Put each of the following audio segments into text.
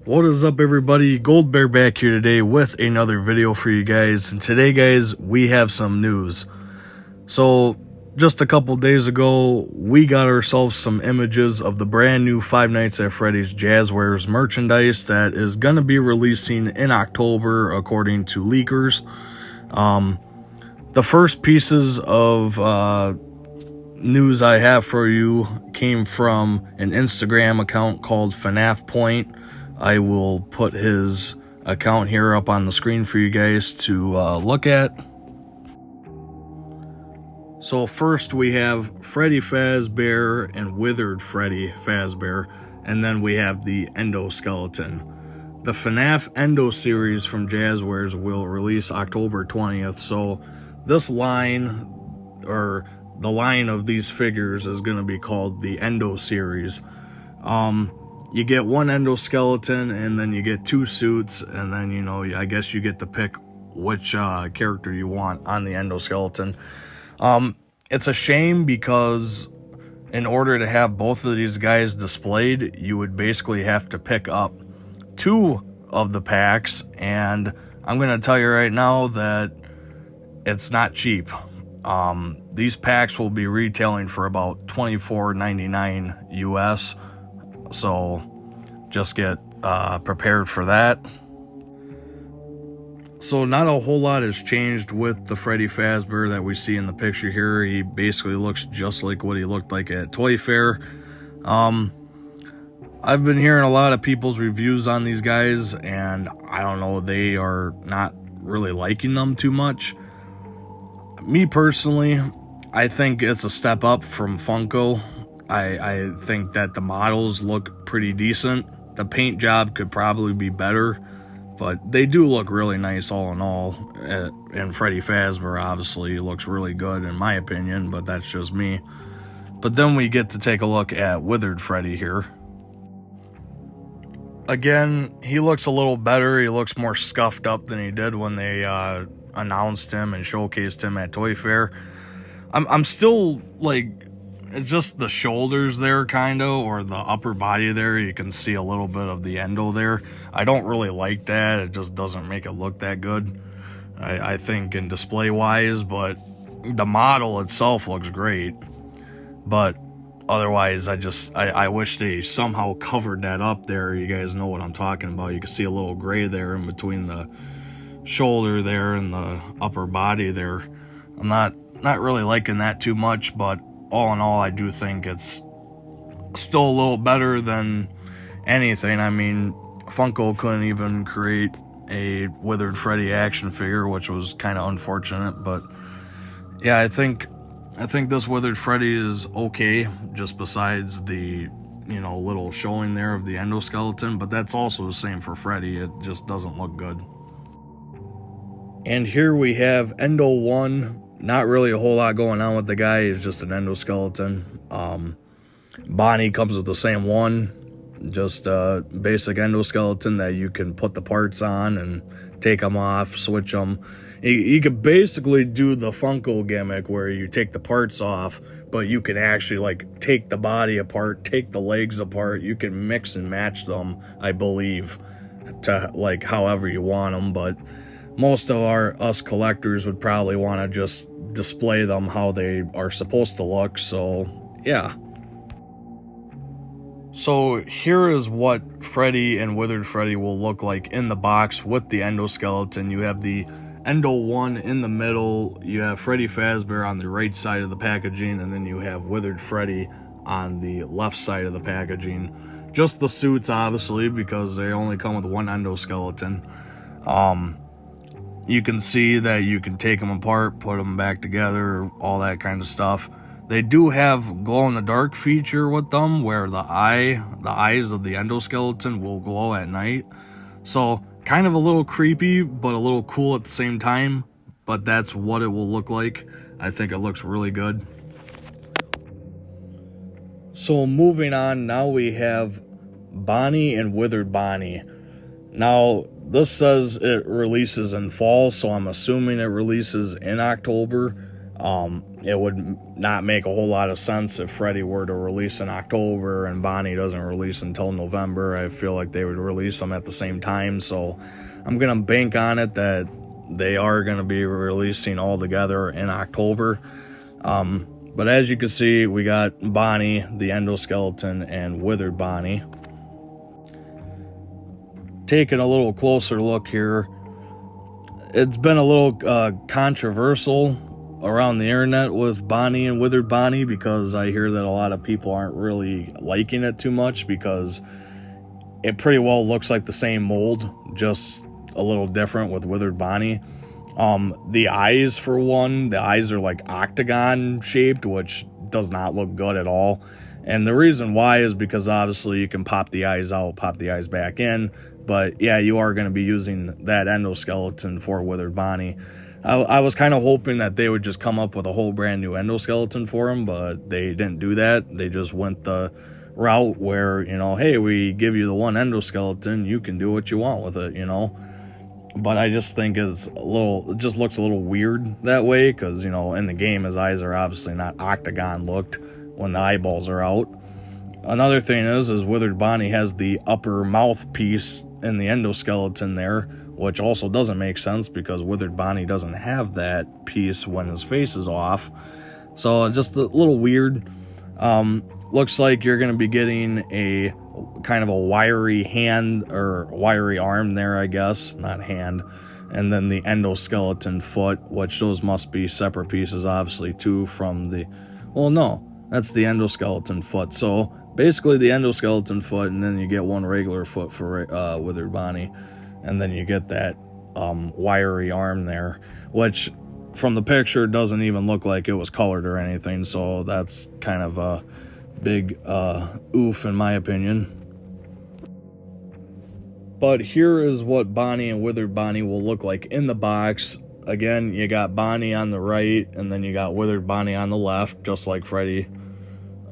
What is up, everybody? Gold Bear back here today with another video for you guys. And today, guys, we have some news. So just a couple days ago, we got ourselves some images of the brand new Five Nights at Freddy's Jazwares merchandise that is going to be releasing in October according to leakers. The first pieces of news I have for you came from an Instagram account called FNAF Point. I will put his account here up on the screen for you guys to look at. So first we have Freddy Fazbear and Withered Freddy Fazbear, and then we have the Endo Skeleton. The FNAF Endo Series from Jazwares will release October 20th, so this line, or the line of these figures, is going to be called the Endo Series. You get one endoskeleton, and then you get two suits, and then, you know, I guess you get to pick which character you want on the endoskeleton. It's a shame because in order to have both of these guys displayed, you would basically have to pick up two of the packs, and I'm going to tell you right now that it's not cheap. These packs will be retailing for about $24.99 US. So just get prepared for that. So not a whole lot has changed with the Freddy Fazbear that we see in the picture here. He basically looks just like what he looked like at Toy Fair. I've been hearing a lot of people's reviews on these guys, and I don't know, they are not really liking them too much. Me personally, I think it's a step up from Funko. I think that the models look pretty decent. The paint job could probably be better, but they do look really nice all in all. And Freddy Fazbear obviously looks really good in my opinion, but that's just me. But then we get to take a look at Withered Freddy here. Again, he looks a little better. He looks more scuffed up than he did when they announced him and showcased him at Toy Fair. I'm still like, just the shoulders there, kind of, or the upper body there, you can see a little bit of the endo there. I don't really like that. It just doesn't make it look that good, I think, in display wise. But the model itself looks great, but otherwise I wish they somehow covered that up there. You guys know what I'm talking about. You can see a little gray there in between the shoulder there and the upper body there. I'm not really liking that too much, but all in all, I do think it's still a little better than anything. I mean, Funko couldn't even create a Withered Freddy action figure, which was kind of unfortunate. But yeah, I think this Withered Freddy is okay, just besides the, you know, little showing there of the endoskeleton. But that's also the same for Freddy. It just doesn't look good. And here we have Endo 1. Not really a whole lot going on with the guy. He's just an endoskeleton. Bonnie comes with the same one. Just a basic endoskeleton that you can put the parts on and take them off, switch them. You could basically do the Funko gimmick where you take the parts off, but you can actually like take the body apart, take the legs apart. You can mix and match them, I believe, to like however you want them. But most of us collectors would probably want to just display them how they are supposed to look. So yeah. So here is what Freddy and Withered Freddy will look like in the box with the endoskeleton. You have the Endo 1 in the middle, you have Freddy Fazbear on the right side of the packaging, and then you have Withered Freddy on the left side of the packaging. Just the suits, obviously, because they only come with one endoskeleton. You can see that you can take them apart, put them back together, all that kind of stuff. They do have glow-in-the-dark feature with them, where the eyes of the endoskeleton will glow at night. So, kind of a little creepy, but a little cool at the same time. But that's what it will look like. I think it looks really good. So, moving on, now we have Bonnie and Withered Bonnie. Now, this says it releases in fall, so I'm assuming it releases in October. it would not make a whole lot of sense if Freddy were to release in October and Bonnie doesn't release until November. I feel like they would release them at the same time, so I'm going to bank on it that they are going to be releasing all together in October. But as you can see, we got Bonnie, the endoskeleton, and Withered Bonnie. Taking a little closer look here, it's been a little controversial around the internet with Bonnie and Withered Bonnie, because I hear that a lot of people aren't really liking it too much because it pretty well looks like the same mold, just a little different with Withered Bonnie. The eyes, for one, the eyes are like octagon shaped, which does not look good at all. And the reason why is because obviously you can pop the eyes out, pop the eyes back in. But yeah, you are going to be using that endoskeleton for Withered Bonnie. I was kind of hoping that they would just come up with a whole brand new endoskeleton for him, but they didn't do that. They just went the route where, you know, hey, we give you the one endoskeleton, you can do what you want with it, you know. But I just think it just looks a little weird that way, because, you know, in the game his eyes are obviously not octagon looked when the eyeballs are out. Another thing is Withered Bonnie has the upper mouthpiece in the endoskeleton there, which also doesn't make sense because Withered Bonnie doesn't have that piece when his face is off. So just a little weird. Looks like you're going to be getting a kind of a wiry hand or wiry arm there, I guess, not hand, and then the endoskeleton foot, which those must be separate pieces obviously too from the, well, no, that's the endoskeleton foot. So basically the endoskeleton foot, and then you get one regular foot for Withered Bonnie, and then you get that wiry arm there, which from the picture doesn't even look like it was colored or anything, so that's kind of a big oof in my opinion. But here is what Bonnie and Withered Bonnie will look like in the box. Again, you got Bonnie on the right, and then you got Withered Bonnie on the left, just like Freddy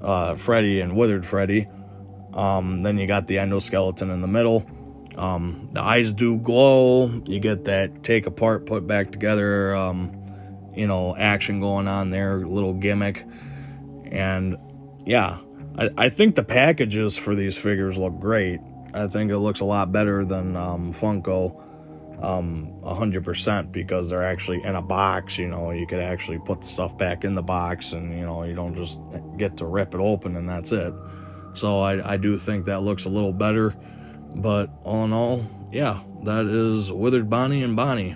and Withered Freddy. Then you got the endoskeleton in the middle. The eyes do glow. You get that take apart, put back together, you know, action going on there, little gimmick. And yeah, I think the packages for these figures look great. I think it looks a lot better than Funko, 100%, because they're actually in a box. You know, you could actually put the stuff back in the box, and, you know, you don't just get to rip it open and that's it. So I do think that looks a little better. But all in all, yeah, that is Withered Bonnie and Bonnie.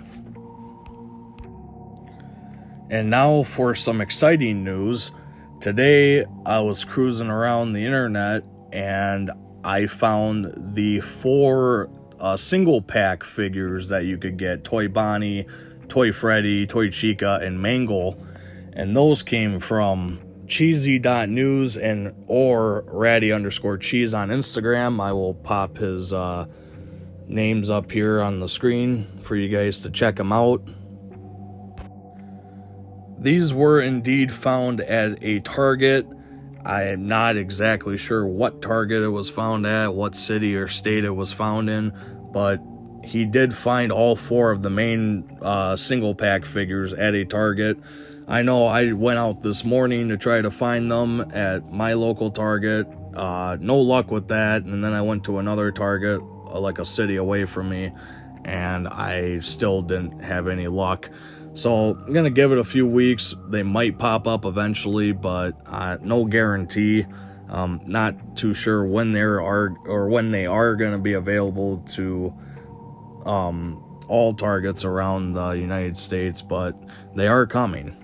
And now for some exciting news. Today I was cruising around the internet and I found the 4 single pack figures that you could get: Toy Bonnie, Toy Freddy, Toy Chica, and Mangle. And those came from cheesy.news and or ratty_cheese on Instagram. I will pop his names up here on the screen for you guys to check them out. These were indeed found at a Target. I am not exactly sure what Target it was found at, what city or state it was found in, but he did find all 4 of the main single pack figures at a Target. I know I went out this morning to try to find them at my local Target. No luck with that. And then I went to another Target, like a city away from me, and I still didn't have any luck. So I'm going to give it a few weeks. They might pop up eventually, but no guarantee. Not too sure when they are going to be available to all Targets around the United States, but they are coming.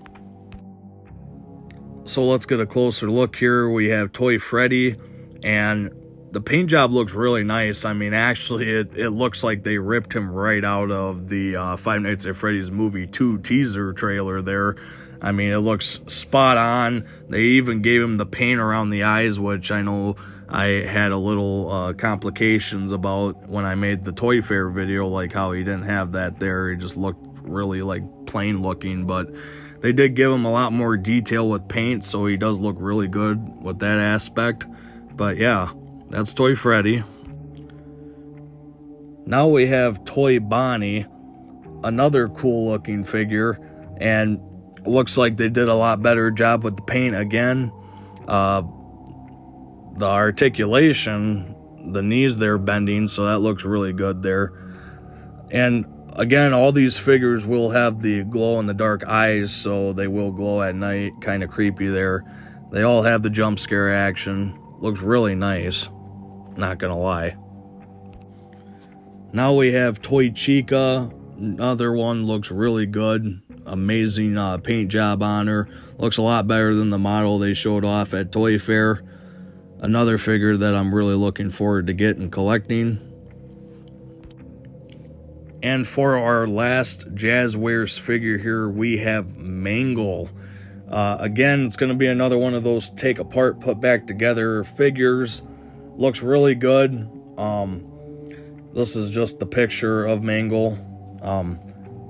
So let's get a closer look here. We have Toy Freddy, and the paint job looks really nice. I mean, actually, it looks like they ripped him right out of the Five Nights at Freddy's Movie 2 teaser trailer there. I mean, it looks spot on. They even gave him the paint around the eyes, which I know I had a little complications about when I made the Toy Fair video, like how he didn't have that there. He just looked really like plain looking, but they did give him a lot more detail with paint, so he does look really good with that aspect. But yeah, that's Toy Freddy. Now we have Toy Bonnie, another cool looking figure, and Looks like they did a lot better job with the paint again. The articulation, the knees they're bending, so that looks really good there. And again, all these figures will have the glow in the dark eyes, so they will glow at night. Kind of creepy there. They all have the jump scare action. Looks really nice, not gonna lie. Now we have Toy Chica. Another one looks really good. Amazing paint job on her. Looks a lot better than the model they showed off at Toy Fair. Another figure that I'm really looking forward to getting collecting. And for our last Jazwares figure here, we have Mangle. Again, it's going to be another one of those take apart, put back together figures. Looks really good. This is just the picture of Mangle.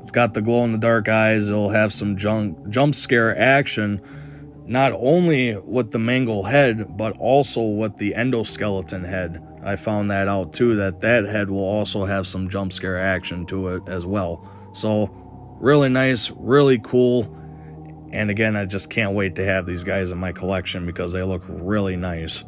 It's got the glow in the dark eyes. It'll have some jump scare action, not only with the Mangle head, but also with the endoskeleton head. I found that out too, that head will also have some jump scare action to it as well. So really nice, really cool. And again, I just can't wait to have these guys in my collection because they look really nice.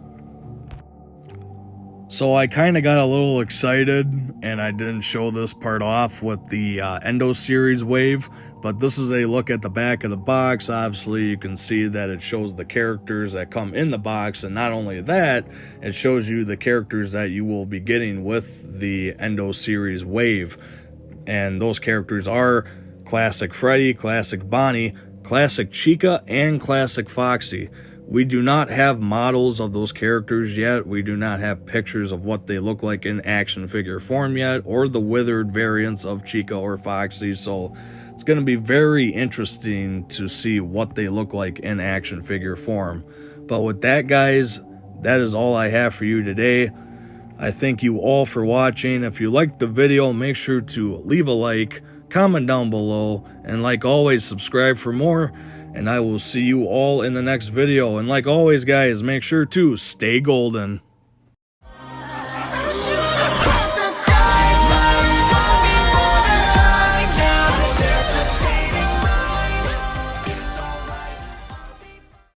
So I kind of got a little excited, and I didn't show this part off with the Endo Series wave, but this is a look at the back of the box. Obviously, you can see that it shows the characters that come in the box, and not only that, it shows you the characters that you will be getting with the Endo Series wave. And those characters are Classic Freddy, Classic Bonnie, Classic Chica, and Classic Foxy. We do not have models of those characters yet. We do not have pictures of what they look like in action figure form yet, or the withered variants of Chica or Foxy. So it's going to be very interesting to see what they look like in action figure form. But with that, guys, that is all I have for you today. I thank you all for watching. If you liked the video, make sure to leave a like, comment down below, and like always, subscribe for more. And I will see you all in the next video. And like always, guys, make sure to stay golden.